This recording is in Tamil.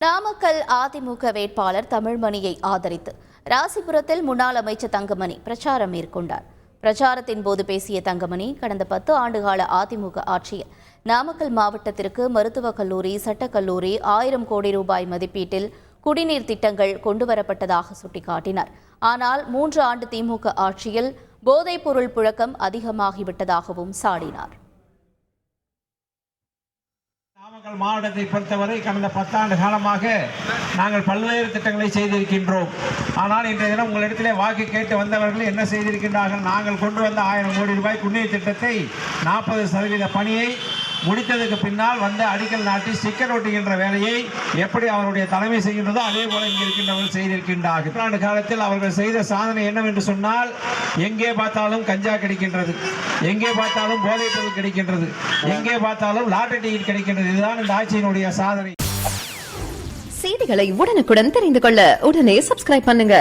நாமக்கல் அதிமுக வேட்பாளர் தமிழ்மணியை ஆதரித்து ராசிபுரத்தில் முன்னாள் அமைச்சர் தங்கமணி பிரச்சாரம் மேற்கொண்டார். பிரச்சாரத்தின் போது பேசிய தங்கமணி, கடந்த 10 ஆண்டுகால அதிமுக ஆட்சியில் நாமக்கல் மாவட்டத்திற்கு மருத்துவக் கல்லூரி, சட்டக்கல்லூரி, 1000 கோடி ரூபாய் மதிப்பீட்டில் குடிநீர் திட்டங்கள் கொண்டுவரப்பட்டதாக சுட்டிக்காட்டினார். ஆனால் 3 ஆண்டு திமுக ஆட்சியில் போதைப் பொருள் புழக்கம் அதிகமாகிவிட்டதாகவும் சாடினார். நாமக்கல் மாவட்டத்தை பொறுத்தவரை கடந்த 10 ஆண்டு காலமாக நாங்கள் பல்வேறு திட்டங்களை செய்திருக்கின்றோம். ஆனால் இன்றைய தினம் உங்களிடத்திலே வாக்கு கேட்டு வந்தவர்கள் என்ன செய்திருக்கின்றார்கள்? நாங்கள் கொண்டு வந்த 1000 கோடி ரூபாய் குடிநீர் திட்டத்தை 40% பணியை முடித்ததுக்கு பின்னால் வந்து அடிக்கல் நாட்டி ஸ்டிக்கர் ஒட்டுகின்ற வேலையை எப்படி அவருடைய தலைமை செய்கின்றதோ அதே போல இங்கே இருக்கின்றவர்கள் செய்திருக்கின்றார்கள். 10 ஆண்டு காலத்தில் அவர்கள் செய்த சாதனை என்னவென்று சொன்னால், எங்கே பார்த்தாலும் கஞ்சா கிடைக்கின்றது, எங்கே பார்த்தாலும் போதைப் பொருள் கிடைக்கின்றது, எங்கே பார்த்தாலும் லாட்டரி டிக்கெட் கிடைக்கின்றது. இதுதான் இந்த ஆட்சியினுடைய சாதனை. செய்திகளை உடனுக்குடன் தெரிந்து கொள்ள உடனே சப்ஸ்கிரைப் பண்ணுங்க.